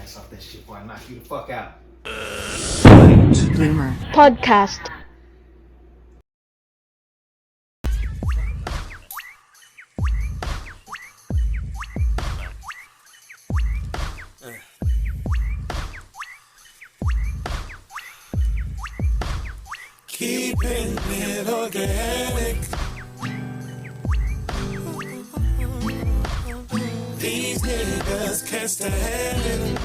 ass off that shit before I knock you the fuck out. Bloomer Podcast. Keeping it organic. These niggas can't stand it.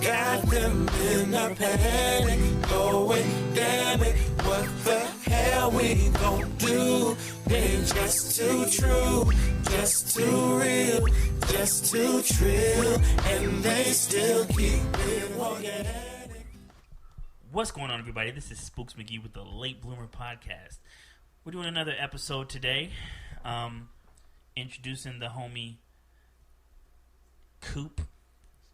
Got them in a panic, going, damn it, what the hell we gon' do? They just too true, just too real, just too trill, and they still keep it organic. What's going on, everybody? This is Spooks McGee with the Late Bloomer Podcast. We're doing another episode today. Introducing the homie Coop.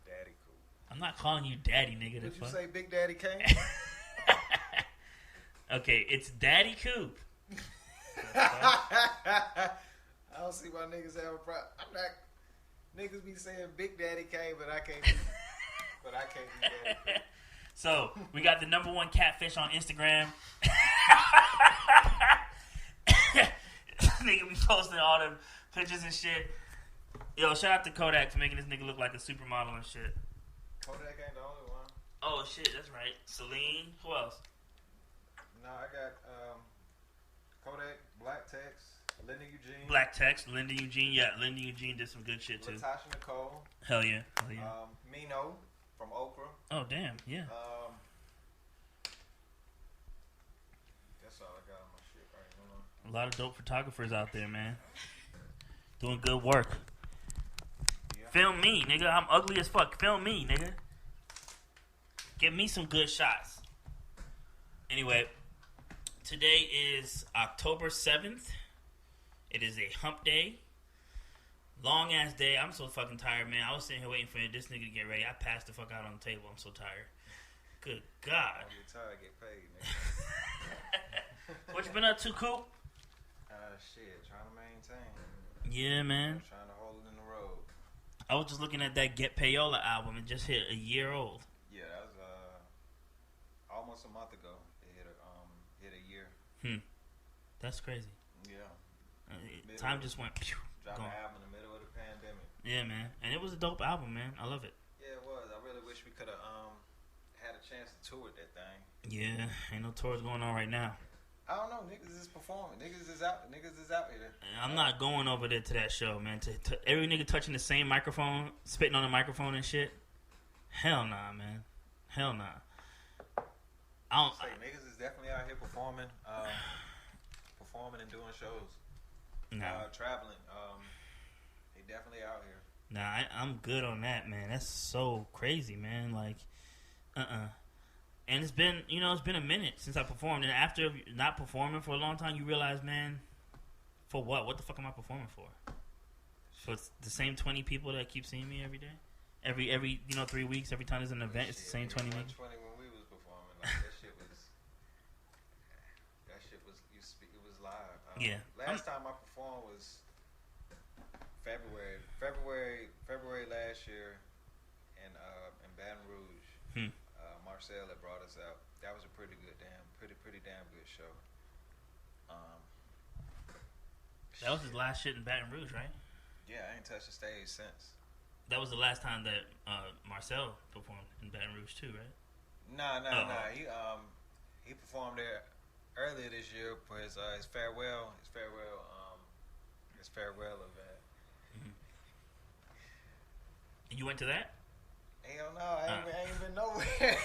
Daddy Coop. I'm not calling you daddy, nigga. Did you say Big Daddy Kane? Okay, it's Daddy Coop. I don't see why niggas have a problem. I'm not. Niggas be saying Big Daddy Kane, but I can't. Be Daddy Coop. So, we got the number one catfish on Instagram. Nigga be posting all them pictures and shit. Yo, shout out to Kodak for making this nigga look like a supermodel and shit. Kodak ain't the only one. Oh, shit, that's right. Celine. Who else? No, I got Kodak, Black Text, Linda Eugene. Black Text, Linda Eugene. Yeah, Linda Eugene did some good shit, too. Latasha Nicole. Hell yeah. Hell yeah. Mino from Okra. Oh, damn. Yeah. That's all I got on my shit right now. A lot of dope photographers out there, man. Doing good work. Yeah. Film me, nigga. I'm ugly as fuck. Film me, nigga. Give me some good shots. Anyway, today is October 7th. It is a hump day. Long ass day. I'm so fucking tired, man. I was sitting here waiting for this nigga to get ready. I passed the fuck out on the table. I'm so tired. Good God. You're tired, get paid, nigga. What you been up to, Coop? Shit, trying to maintain. Yeah, man. Trying to hold it in the road. I was just looking at that Get Payola album. It just hit a year old. Yeah, that was almost a month ago. It hit a year. That's crazy. Yeah. Time just went. Dropped gone. an album in the middle of the pandemic. Yeah, man. And it was a dope album, man. I love it. Yeah, it was. I really wish we could have had a chance to tour that thing. Yeah, ain't no tours going on right now. I don't know. Niggas is performing. Niggas is out here. I'm not going over there to that show, man. Every nigga touching the same microphone, spitting on the microphone and shit. Hell nah, man. Hell nah. Niggas is definitely out here performing and doing shows. Nah. Traveling. They definitely out here. Nah, I'm good on that, man. That's so crazy, man. Like, And it's been a minute since I performed. And after not performing for a long time, you realize, man, for what? What the fuck am I performing for? For the same 20 people that keep seeing me every day? Every 3 weeks, every time there's an event, it's the same 20 niggas. 20 when we was performing. Like, that shit was it was live. Yeah. Last time I performed was February last year in Baton Rouge. Marcel had brought us out. That was a pretty damn good show. That was his last shit in Baton Rouge, right? Yeah, I ain't touched the stage since. That was the last time that Marcel performed in Baton Rouge too, right? Nah. He performed there earlier this year for his farewell event. Mm-hmm. And you went to that? Hell no, I ain't been nowhere.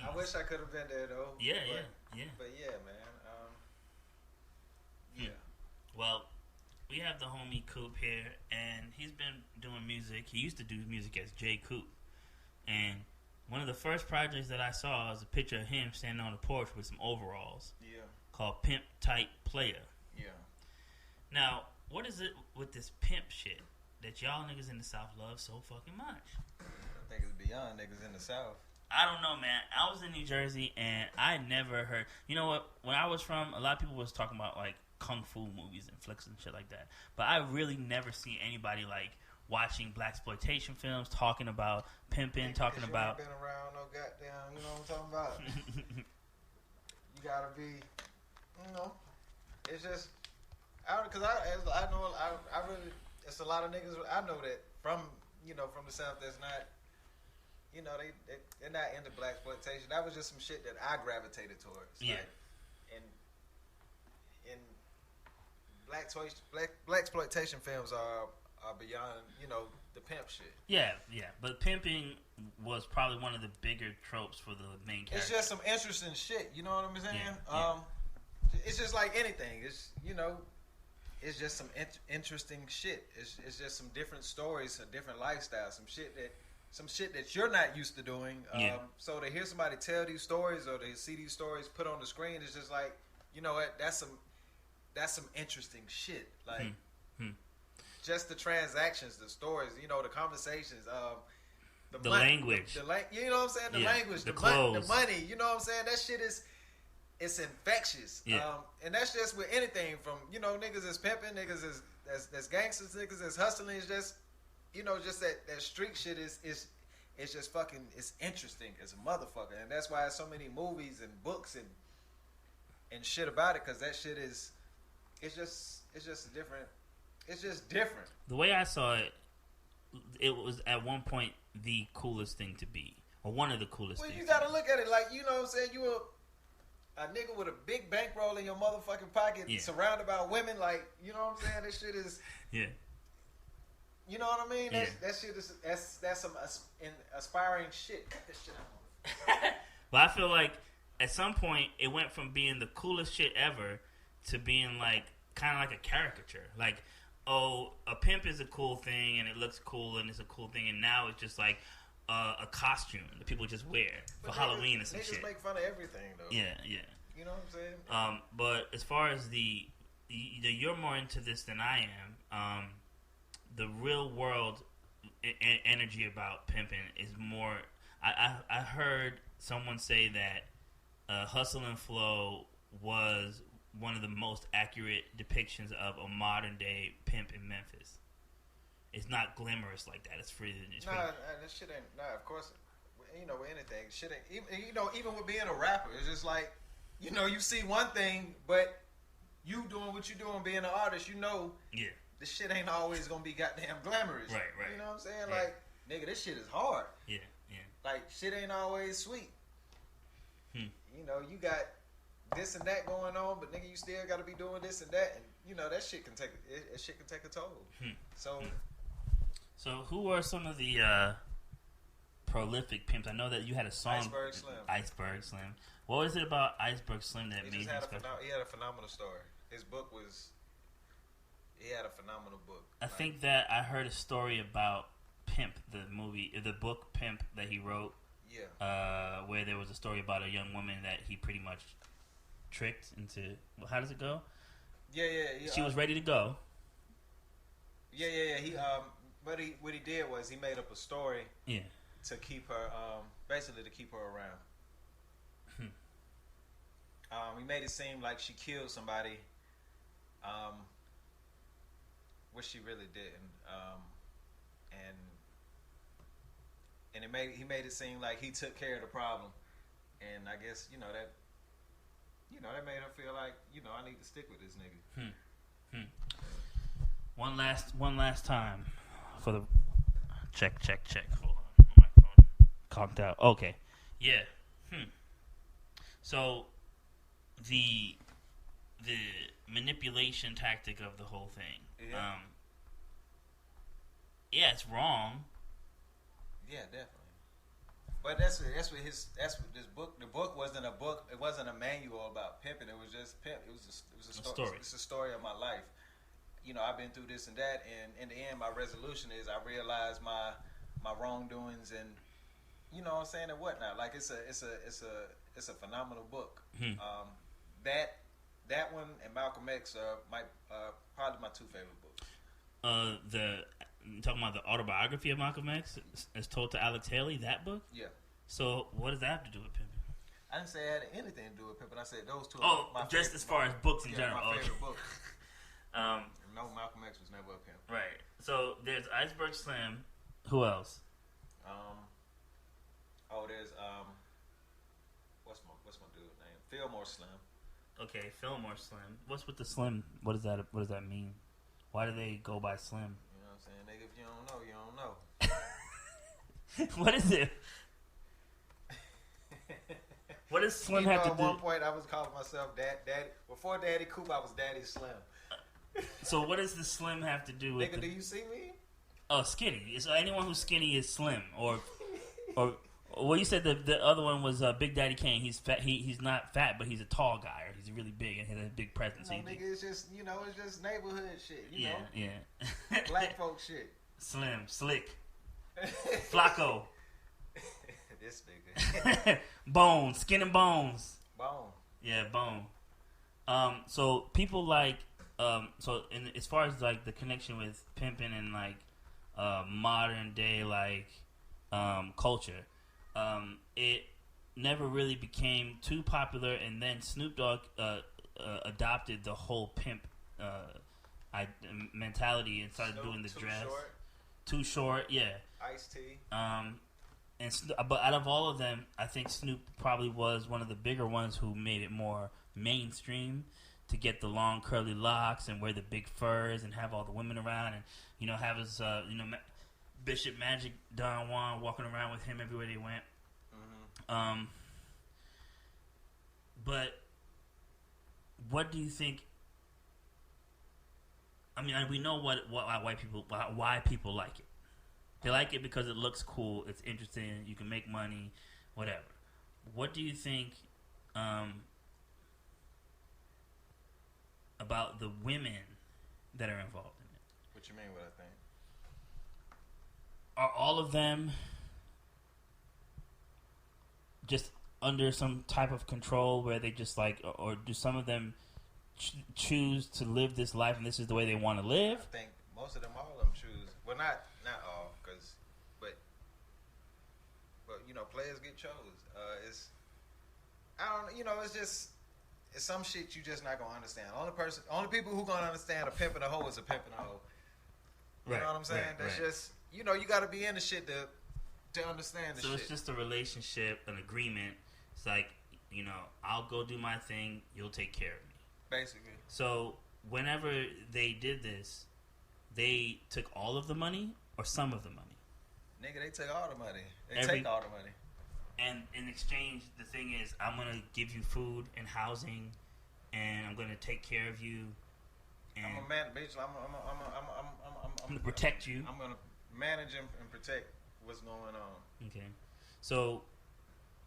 I wish I could have been there though. Yeah. But yeah, man. Yeah. Well, we have the homie Coop here, and he's been doing music. He used to do music as J-Coop. And one of the first projects that I saw was a picture of him standing on the porch with some overalls. Yeah. Called Pimp Type Player. Yeah. Now, what is it with this pimp shit that y'all niggas in the South love so fucking much? I think it's beyond niggas in the South. I don't know, man. I was in New Jersey and I never heard. You know what? When I was from, a lot of people was talking about like kung fu movies and flicks and shit like that. But I really never see anybody like watching blaxploitation films, talking about pimping, talking about. You ain't been around no goddamn. You know what I'm talking about? You gotta be. You know, it's just. Because I know I really. It's a lot of niggas I know that from from the South that's not. They're not into blaxploitation. That was just some shit that I gravitated towards. Yeah. Like, and blaxploitation films are beyond the pimp shit. Yeah. But pimping was probably one of the bigger tropes for the main character. It's just some interesting shit. You know what I'm saying? Yeah. It's just like anything. It's it's just some interesting shit. It's just some different stories, some different lifestyles, some shit that you're not used to doing. So to hear somebody tell these stories or to see these stories put on the screen, it's just like, you know what? That's some interesting shit. Like just the transactions, the stories, the conversations, the language, you know what I'm saying? The language, the clothes, the money. You know what I'm saying? That shit it's infectious. Yeah. And that's just with anything from niggas is pimping, niggas is gangsters, niggas is hustling. It's just just that street shit is just fucking, it's interesting as a motherfucker, and that's why there's so many movies and books and shit about it, because that shit is, it's just different. It's just different. The way I saw it, it was at one point the coolest thing to be, or one of the coolest. Well, things you gotta look at it like, what I'm saying, you a nigga with a big bankroll in your motherfucking pocket, surrounded by women, like, you know what I'm saying? This shit is. Yeah. You know what I mean? Yeah. That shit is that's some aspiring shit. Cut this shit out. But I feel like at some point it went from being the coolest shit ever to being like kind of like a caricature. Like, oh, a pimp is a cool thing and it looks cool and it's a cool thing, and now it's just like a costume that people just wear for Halloween and some shit. Niggas make fun of everything though. Yeah. You know what I'm saying? But as far as you're more into this than I am. The real world energy about pimping is more. I heard someone say that Hustle and Flow was one of the most accurate depictions of a modern day pimp in Memphis. It's not glamorous like that. It's free. Nah, that shit ain't. Nah, of course, with anything, shit ain't. Even with being a rapper, it's just like, you see one thing, but you doing what you doing, being an artist, Yeah. This shit ain't always gonna be goddamn glamorous. Right. You know what I'm saying? Yeah. Like, nigga, this shit is hard. Yeah. Like, shit ain't always sweet. You got this and that going on, but nigga, you still gotta be doing this and that, and that shit can take a toll. So who are some of the prolific pimps? I know that you had a song, Iceberg Slim. What was it about Iceberg Slim that made him special? He had a phenomenal story. His book was. He had a phenomenal book. I think that I heard a story about Pimp, the book Pimp that he wrote. Yeah. Where there was a story about a young woman that he pretty much tricked into. How does it go? Yeah. She was ready to go. Yeah. He what he did was he made up a story. Yeah. To keep her, basically to keep her around. He made it seem like she killed somebody. Which she really didn't, and he made it seem like he took care of the problem, and I guess that made her feel like I need to stick with this nigga. One last time for the check. Hold on, my phone conked out. Okay, yeah. So the manipulation tactic of the whole thing. Yeah, it's wrong. Yeah, definitely. But that's what this book. The book wasn't a book. It wasn't a manual about pimping. It was just pimp. It was a story. It's a story of my life. I've been through this and that, and in the end, my resolution is I realized my wrongdoings and what I'm saying, and whatnot. Like it's a phenomenal book. That one and Malcolm X are probably my two favorite books. Talking about the autobiography of Malcolm X, as told to Alex Haley, that book? Yeah. So what does that have to do with pimping? I didn't say it had anything to do with pimping. I said those two. Oh, are my just favorite, as far as books in general. My favorite okay. book. No, Malcolm X was never a pimp. Right. So there's Iceberg Slim. Who else? There's what's my dude's name? Fillmore Slim. Okay, Fillmore Slim. What's with the Slim? What does that mean? Why do they go by Slim? You know what I'm saying? Nigga, if you don't know, you don't know. What is it? What does Slim have to do? At one point, I was calling myself Daddy. Before Daddy Coop, I was Daddy Slim. So what does the Slim have to do with? Nigga, do you see me? Oh, skinny. So anyone who's skinny is slim, or well, you said the other one was Big Daddy Kane. He's fat. He's not fat, but he's a tall guy, or he's really big and has a big presence. No, nigga, it's just it's just neighborhood shit. You know? Yeah. Black folk shit. Slim, slick, Flacco. This nigga. Bones, skin and bones. Bone. Yeah, bone. So people like as far as like the connection with pimping and like modern day like culture, it never really became too popular, and then Snoop Dogg adopted the whole pimp mentality and started doing the dress. Too short, yeah. Ice-T. But out of all of them, I think Snoop probably was one of the bigger ones who made it more mainstream to get the long curly locks and wear the big furs and have all the women around and have his Bishop Magic Don Juan walking around with him everywhere they went. Mm-hmm. But what do you think? I mean, we know why people like it. They like it because it looks cool, it's interesting, you can make money, whatever. What do you think about the women that are involved in it? What you mean what I think? Are all of them just under some type of control where they just like, or do some of them choose to live this life and this is the way they want to live? I think most of them, all of them choose. Well, not all, but players get chose. It's some shit you just not gonna understand. Only people who gonna understand a pimp and a hoe is a pimp and a hoe. You know what I'm saying? That's just you gotta be in the shit to understand the shit. So it's just a relationship, an agreement. It's like, I'll go do my thing, you'll take care of me. Basically. So whenever they did this, they took all of the money or some of the money? Nigga, they took all the money. They take all the money. And in exchange, the thing is, I'm gonna give you food and housing, and I'm gonna take care of you. And I'm a man, bitch. I'm gonna protect you. I'm gonna manage and protect what's going on. Okay. So,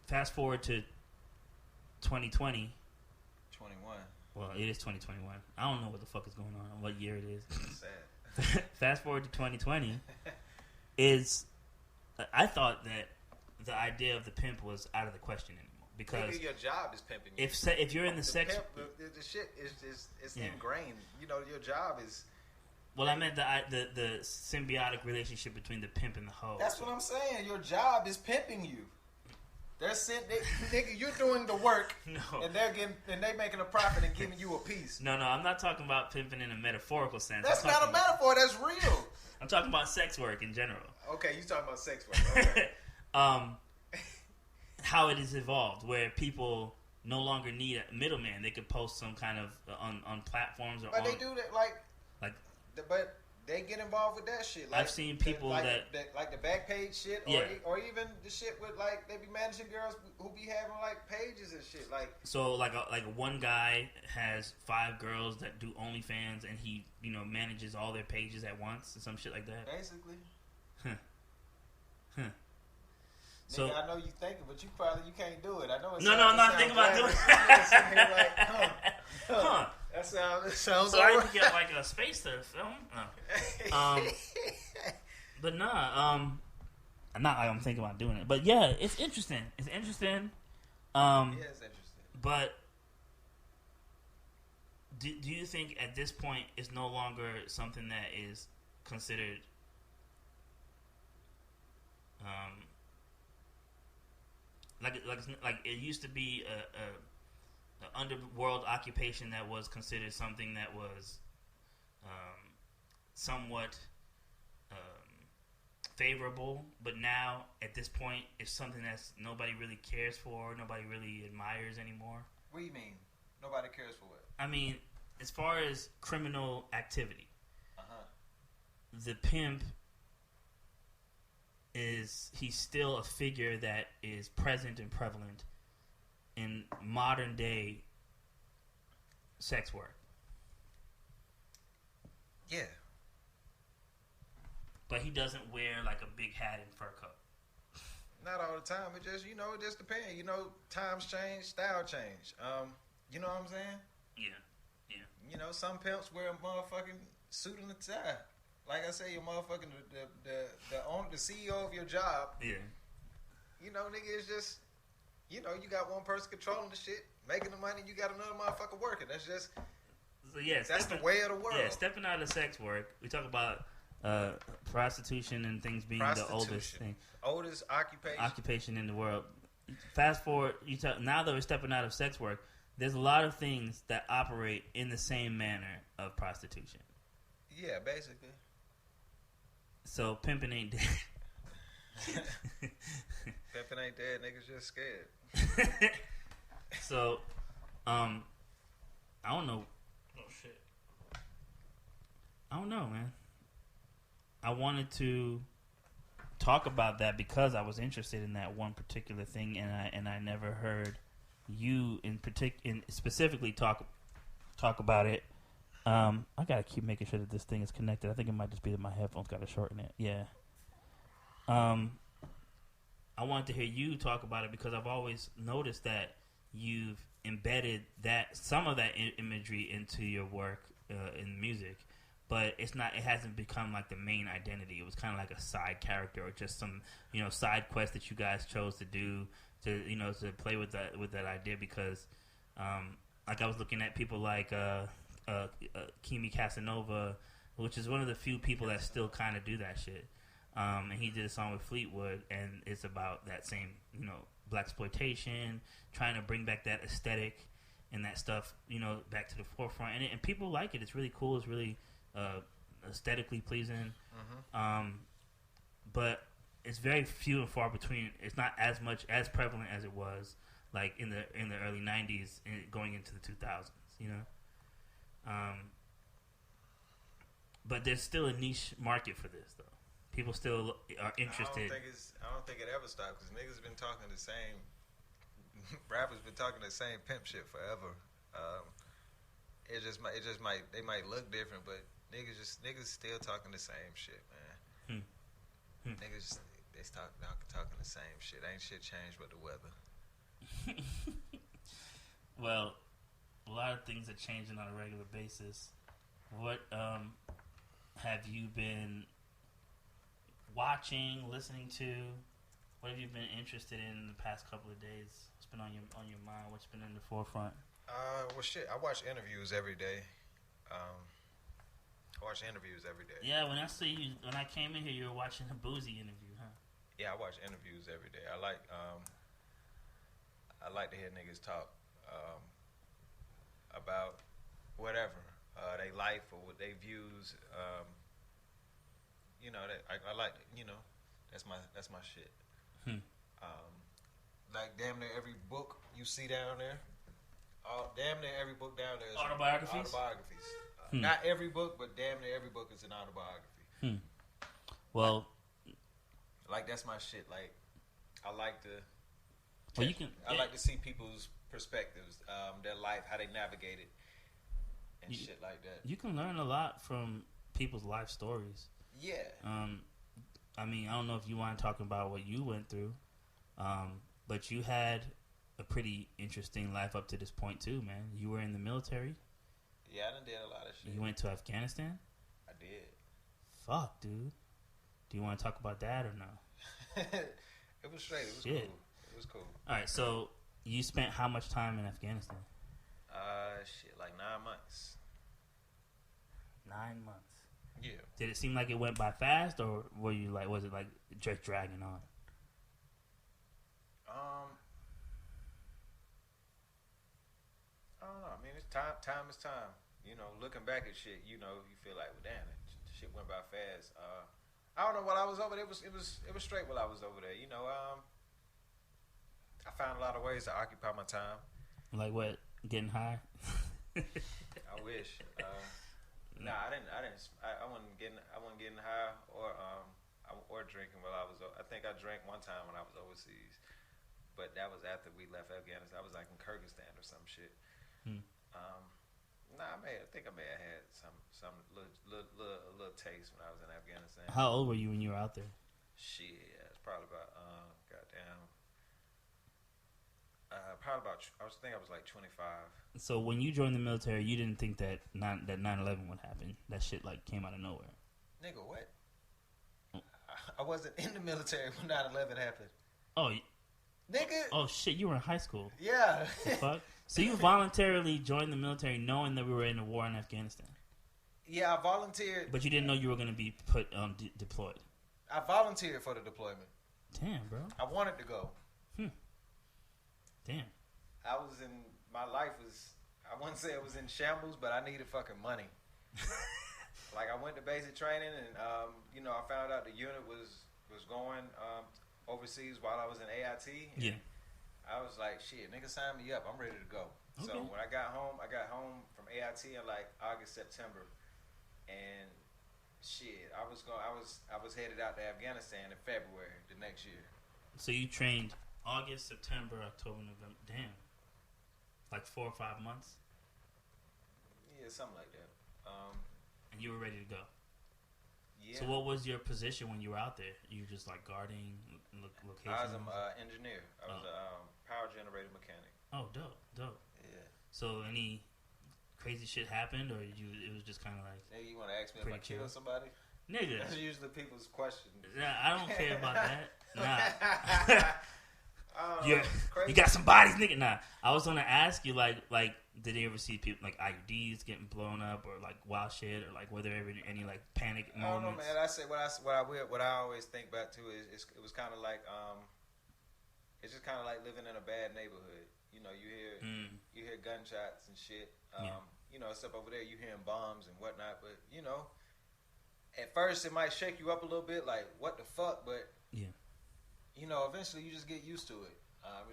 fast forward to 2020. 21. Well, it is 2021. I don't know what the fuck is going on. What year it is. Sad. Fast forward to 2020. I thought that the idea of the pimp was out of the question anymore because maybe your job is pimping you. If you're in the sex, pimp, the shit is ingrained. Your job is. Well, I meant the symbiotic relationship between the pimp and the hoe. That's what I'm saying. Your job is pimping you. Nigga, you're doing the work, no. and they making a profit and giving you a piece. No, I'm not talking about pimping in a metaphorical sense. That's not a metaphor. That's real. I'm talking about sex work in general. Okay, you talking about sex work. Okay. How it has evolved, where people no longer need a middleman. They could post some kind of on platforms or. But they do that but they get involved with that shit. Like, I've seen people like the back page shit, or even the shit with like they be managing girls who be having like pages and shit. Like so, like one guy has 5 girls that do OnlyFans, and he manages all their pages at once or some shit like that. Basically. So nigga, I know you thinking, but you can't do it. I know. I'm not thinking about doing it. That sounds. So I need to get like a space to film. But nah, not like I'm thinking about doing it. But yeah, it's interesting. It's interesting. Yeah, it's interesting. But do you think at this point it's no longer something that is considered like it used to be a underworld occupation that was considered something that was somewhat favorable, but now at this point it's something that's nobody really cares for, nobody really admires anymore. What do you mean? Nobody cares for it? I mean, as far as criminal activity, the pimp he's still a figure that is present and prevalent in modern day sex work. Yeah. But he doesn't wear like a big hat and fur coat. Not all the time. It just, it just depends. Times change, style change. You know what I'm saying? Yeah. Some pimps wear a motherfucking suit and a tie. Like I say, your motherfucking the CEO of your job. Yeah. Nigga, it's just, you got one person controlling the shit, making the money. You got another motherfucker working. That's just. So yeah, that's the way of the world. Yeah, stepping out of sex work. We talk about prostitution and things being the oldest thing. Oldest occupation in the world. Fast forward, now that we're stepping out of sex work, there's a lot of things that operate in the same manner of prostitution. Yeah, basically. So pimping ain't dead. Pimping ain't dead. Niggas just scared. So, I don't know. Oh shit. I don't know, man. I wanted to talk about that because I was interested in that one particular thing, and I never heard you specifically talk about it. I gotta keep making sure that this thing is connected. I think it might just be that my headphones gotta shorten it. Yeah. I wanted to hear you talk about it because I've always noticed that you've embedded some of that imagery into your work in music, but it hasn't become like the main identity. It was kind of like a side character or just some side quest that you guys chose to do to play with that idea because like I was looking at people like Kimi Casanova, which is one of the few people that still kind of do that shit. And he did a song with Fleetwood, and it's about that same, blaxploitation, trying to bring back that aesthetic and that stuff, back to the forefront. And people like it. It's really cool. It's really aesthetically pleasing. Mm-hmm. But it's very few and far between. It's not as much as prevalent as it was like in the early 90s and going into the 2000s, But there's still a niche market for this, though. People still are interested. I don't think it ever stopped because niggas been talking the same. Rappers been talking the same pimp shit forever. It just might they might look different, but niggas still talking the same shit, man. Niggas they talking the same shit. Ain't shit changed but the weather. Well, a lot of things are changing on a regular basis. What have you been watching, listening to? What have you been interested in the past couple of days? What's been on your mind? What's been in the forefront? Well, shit. I watch interviews every day. Yeah, when I came in here, you were watching a Boozy interview, huh? Yeah, I watch interviews every day. I like to hear niggas talk about whatever their life or what their views. I like that's my shit. Like damn near every book you see down there, damn near every book down there is autobiographies. Not every book, but damn near every book is an autobiography. Well, like that's my shit. Like I like to. Well, I like to see people's perspectives, their life, how they navigate it, and shit like that. You can learn a lot from people's life stories. Yeah. I mean, I don't know if you want to talk about what you went through, but you had a pretty interesting life up to this point too, man. You were in the military. Yeah, I done did a lot of shit. You went to Afghanistan? I did. Fuck, dude. Do you want to talk about that or no? It was straight. It was cool. It was cool. All right, so you spent how much time in Afghanistan? Like 9 months. 9 months. Yeah. Did it seem like it went by fast, or was it like just dragging on? time is time. You know, looking back at shit, you know, you feel like, well, damn, shit went by fast. I don't know, while I was over there, it was straight while I was over there. You know, I found a lot of ways to occupy my time. Like what? Getting high? I wish. Nah, I wasn't getting high or drinking while I was. I think I drank one time when I was overseas, but that was after we left Afghanistan. I was like in Kyrgyzstan or some shit. I think I may have had some little taste when I was in Afghanistan. How old were you when you were out there? Shit, it's probably about I was like 25. So when you joined the military, you didn't think that 9/11 would happen. That shit like came out of nowhere. Nigga, what? I wasn't in the military when 9/11 happened. Oh, nigga. Oh shit, you were in high school. Yeah. The fuck? So you voluntarily joined the military knowing that we were in a war in Afghanistan? Yeah, I volunteered. But you didn't know you were going to be put on deployed. I volunteered for the deployment. Damn, bro. I wanted to go. Damn. My life was, I wouldn't say it was in shambles, but I needed fucking money. Like, I went to basic training and, you know, I found out the unit was going overseas while I was in AIT. Yeah. I was like, shit, nigga, sign me up. I'm ready to go. Okay. So when I got home from AIT in like August, September, and shit, I was headed out to Afghanistan in February the next year. So you trained August, September, October, November. Damn. Like 4 or 5 months? Yeah, something like that. And you were ready to go? Yeah. So what was your position when you were out there? You were just like guarding locations? I was an engineer. I was a power generator mechanic. Oh, dope. Yeah. So any crazy shit happened, or it was just kind of like... Nigga, you want to ask me if I killed somebody? Nigga. That's usually people's questions. Nah, I don't care about that. Nah. You got some bodies, nigga. Nah, I was gonna ask you, like, did they ever see people like IUDs getting blown up, or like wild shit, or like were there ever any like panic moments? I don't know, man. I say what I always think back to is it was kind of like it's just kind of like living in a bad neighborhood. You know, you hear gunshots and shit. You know, stuff over there. You hearing bombs and whatnot, but you know, at first it might shake you up a little bit, like what the fuck, but yeah. You know, eventually you just get used to it.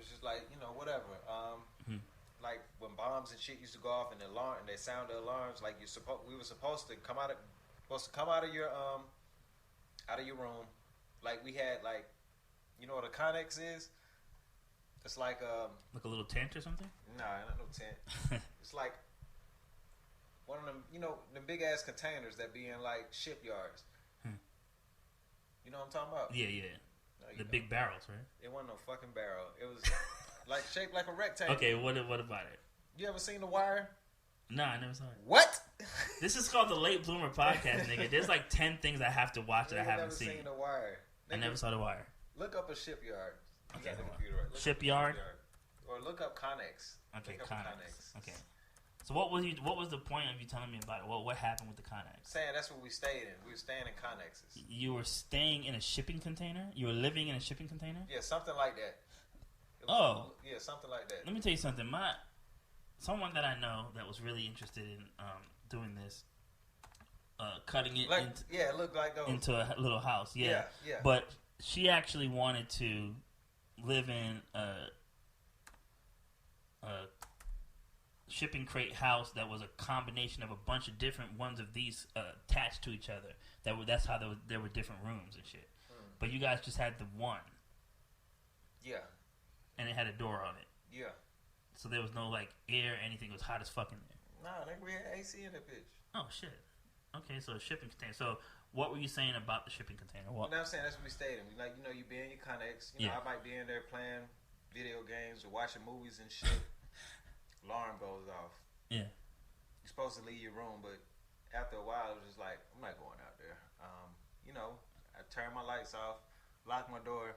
It's just like, you know, whatever. Like when bombs and shit used to go off and they sound the alarms, like we were supposed to come out of your room. Like we had like, you know what a Connex is? It's like a little tent or something? Nah, not no tent. It's like one of them, you know, them big ass containers that be in like shipyards. You know what I'm talking about? Yeah. The big barrels, right? It wasn't no fucking barrel. It was like shaped like a rectangle. Okay, what about it? You ever seen The Wire? Nah, I never saw it. What? This is called the Late Bloomer Podcast, nigga. There's like 10 things I have to watch that I haven't seen. Never seen The Wire. Nigga, I never saw The Wire. Look up a shipyard. Okay, got the computer right. Shipyard? Or look up Connex. Okay, Connex. Okay. So what was the point of you telling me about it? What happened with the Connex? Saying that's what we stayed in. We were staying in Connexes. You were staying in a shipping container? You were living in a shipping container? Yeah, something like that. Yeah, something like that. Let me tell you something. Someone that I know that was really interested in doing this, cutting it it looked like those. into a little house. Yeah. Yeah. But she actually wanted to live in a shipping crate house that was a combination of a bunch of different ones of these attached to each other. That's how there were different rooms and shit. But you guys just had the one. Yeah. And it had a door on it. Yeah. So there was no like air or anything. It was hot as fuck in there. Nah, we had AC in that bitch. Oh shit. Okay, so a shipping container. So what were you saying about the shipping container? What? You know what I'm saying? That's what we stayed in. Like, you know, you be in your Connex. You know, I might be in there playing video games or watching movies and shit. Alarm goes off. Yeah. You're supposed to leave your room, but after a while, it was just like, I'm not going out there. You know, I turn my lights off, lock my door,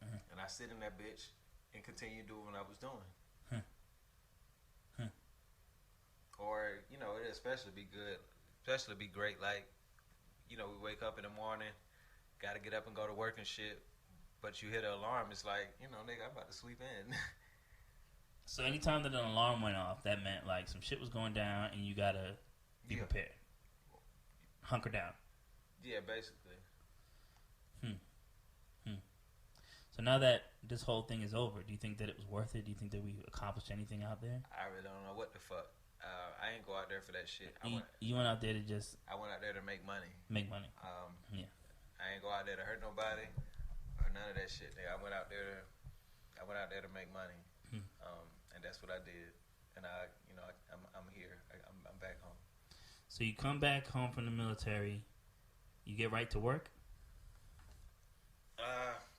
and I sit in that bitch and continue doing what I was doing. Or, you know, it'd especially be great, like, you know, we wake up in the morning, got to get up and go to work and shit, but you hit an alarm, it's like, you know, nigga, I'm about to sleep in. So anytime that an alarm went off, that meant like some shit was going down, and you gotta be prepared, hunker down. Yeah, basically. So now that this whole thing is over, do you think that it was worth it? Do you think that we accomplished anything out there? I really don't know what the fuck. I ain't go out there for that shit. You went out there to just... I went out there to make money. Make money. Yeah. I ain't go out there to hurt nobody or none of that shit. Nigga. I went out there to make money. And that's what I did. And I'm here. I'm back home. So you come back home from the military. You get right to work.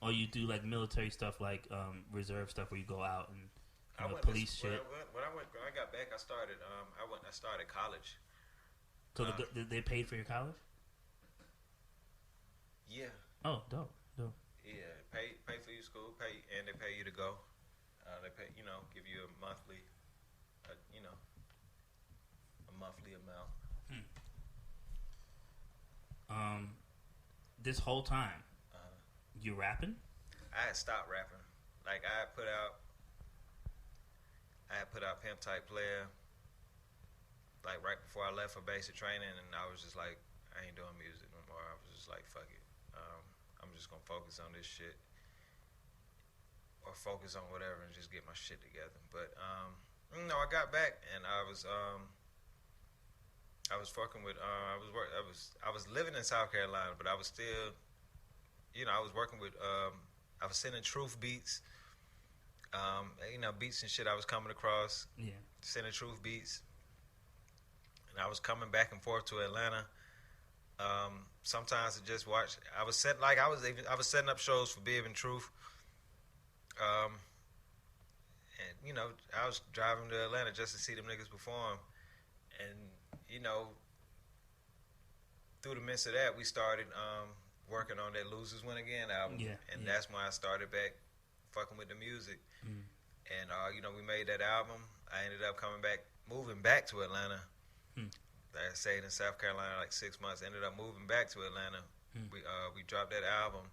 Or you do like military stuff, like reserve stuff, where you go out and police shit. When I got back, I started college. So they paid for your college? Yeah. Oh, dope. Yeah, pay for your school, and they pay you to go. They pay, give you a monthly, a monthly amount. This whole time, you rapping? I had stopped rapping. Like I had put out Pimp Type Player. Like right before I left for basic training, and I was just like, I ain't doing music no more. I was just like, fuck it. I'm just gonna focus on this shit, or focus on whatever, and just get my shit together. But I got back, and I was fucking with I was living in South Carolina, but I was still, I was working with I was sending Truth beats, beats and shit I was coming across. Yeah. Sending Truth beats, and I was coming back and forth to Atlanta. Sometimes to just watch. I was setting up shows for Bib and Truth. And I was driving to Atlanta just to see them niggas perform, and through the midst of that, we started working on that Losers Win Again album. Yeah, and that's when I started back fucking with the music. And we made that album. I ended up moving back to Atlanta. I stayed in South Carolina like 6 months. Ended up moving back to Atlanta. We dropped that album,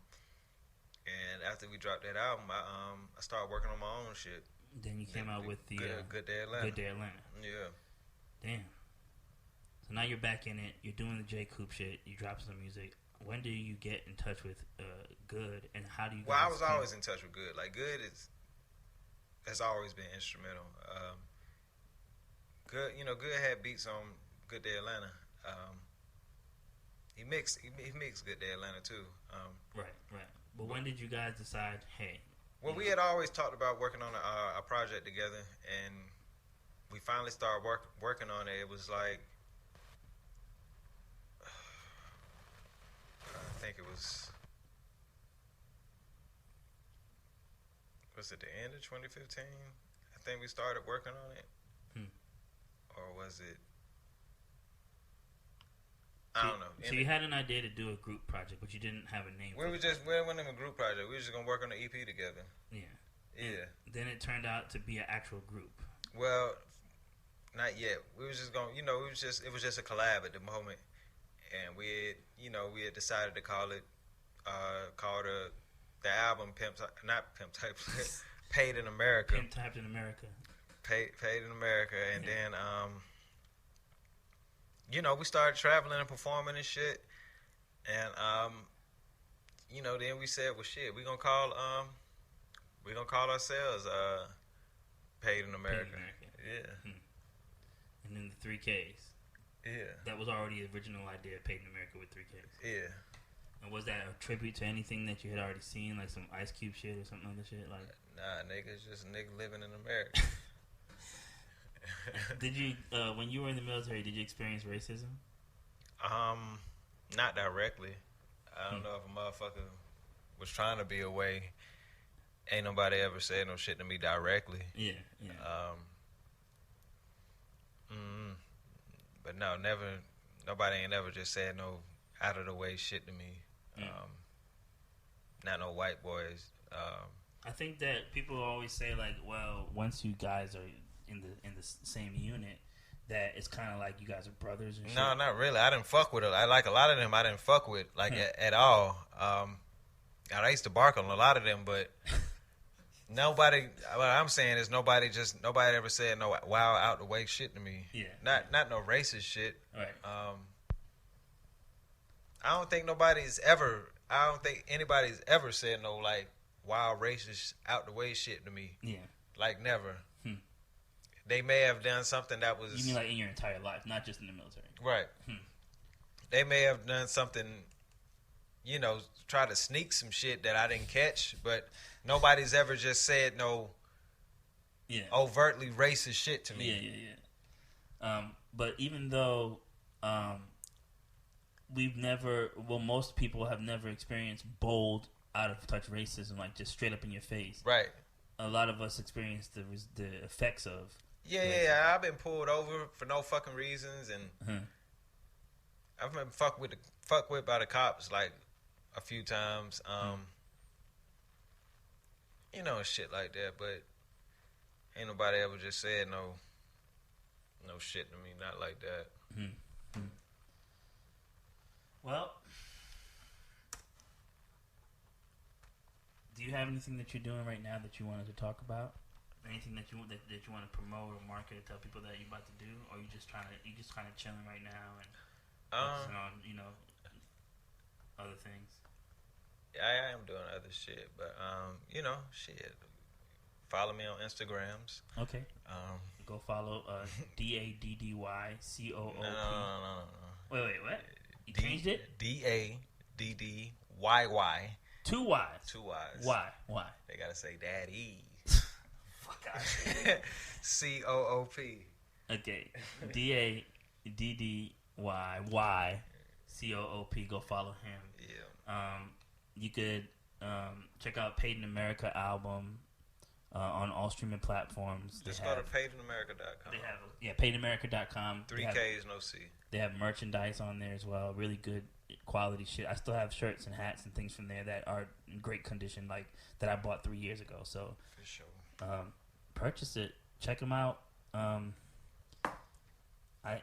and after we dropped that album, I started working on my own shit. Then you came out with the Good Day Atlanta. Good Day Atlanta. Yeah. Damn. So now you're back in it. You're doing the J-Coop shit. You drop some music. When do you get in touch with Good, and how do you? Well, I was always in touch with Good. Like Good has always been instrumental. Good, Good had beats on Good Day Atlanta. He mixed Good Day Atlanta too. Right. But when did you guys decide? Hey. Well, we had always talked about working on a project together, and we finally started working on it. It was like, I think it was it the end of 2015? I think we started working on it. Or was it? I don't know. So you had an idea to do a group project, but you didn't have a name. We went in a group project. We were just gonna work on the EP together. Yeah. Yeah. And then it turned out to be an actual group. Well, not yet. We was just going. It was just a collab at the moment, and we had decided to call the album Paid in Amerikkka. Pimp Typed in Amerikkka. Paid in Amerikkka, and then we started traveling and performing and shit, and then we said, well, shit, we gonna call ourselves Paid in Amerikkka. Yeah. And then the 3Ks. Yeah. That was already the original idea, Paid in Amerikkka with 3Ks. Yeah. And was that a tribute to anything that you had already seen, like some Ice Cube shit or something like that shit? Like, nah, nigga, it's just a nigga living in America. Did you, when you were in the military, did you experience racism? Not directly. I don't know if a motherfucker was trying to be away. Ain't nobody ever said no shit to me directly. Yeah. But no, never. Nobody ain't ever just said no out of the way shit to me. Not no white boys. I think that people always say like, well, once you guys are in the same unit, that it's kind of like you guys are brothers and shit. No, not really. I didn't fuck with it. I like a lot of them. I didn't fuck with at all. I used to bark on a lot of them, but Nobody. What I'm saying is nobody ever said no wow out the way shit to me. Yeah. Not no racist shit. Right. I don't think anybody's ever said no like wild racist out the way shit to me. Yeah. Like never. They may have done something that was. You mean like in your entire life, not just in the military? Right. They may have done something, you know, try to sneak some shit that I didn't catch, but nobody's ever just said no overtly racist shit to me. Yeah. But even though most people have never experienced bold, out of touch racism, like just straight up in your face. Right. A lot of us experience the effects of. Yeah. I've been pulled over for no fucking reasons, and I've been fucked with by the cops like a few times. You know, shit like that. But ain't nobody ever just said no shit to me, not like that. Well, do you have anything that you're doing right now that you wanted to talk about? Anything that you want to promote or market or tell people that you're about to do, or you just kind of chilling right now and focusing on other things? I am doing other shit, but shit. Follow me on Instagrams. Okay. Go follow DADDYCOOP. No. Wait, what? You changed it? DADDYY. 2 Y's. 2 Y's. Why? They gotta say daddy. Fuck out of here. COOP. Okay. DADDYYCOOP. Go follow him. Yeah. You could check out Paid in America album on all streaming platforms. Just go to paidinamerica.com. They have paidinamerica.com. 3Ks, no C. They have merchandise on there as well. Really good quality shit. I still have shirts and hats and things from there that are in great condition, like that I bought 3 years ago. So for sure. Purchase it. Check them out.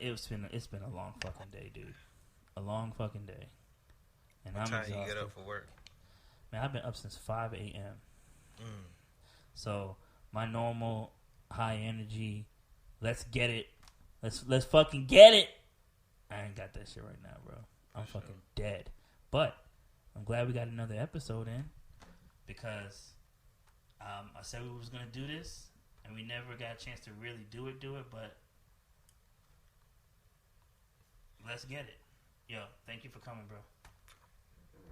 It's been a long fucking day, dude. A long fucking day. And what I'm time exhausted. you get up for work? Man, I've been up since 5 a.m. So my normal high energy, let's get it. Let's fucking get it. I ain't got that shit right now, bro. I'm fucking dead. But I'm glad we got another episode in because I said we was gonna do this and we never got a chance to really do it. But let's get it. Yo, thank you for coming, bro.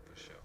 For sure.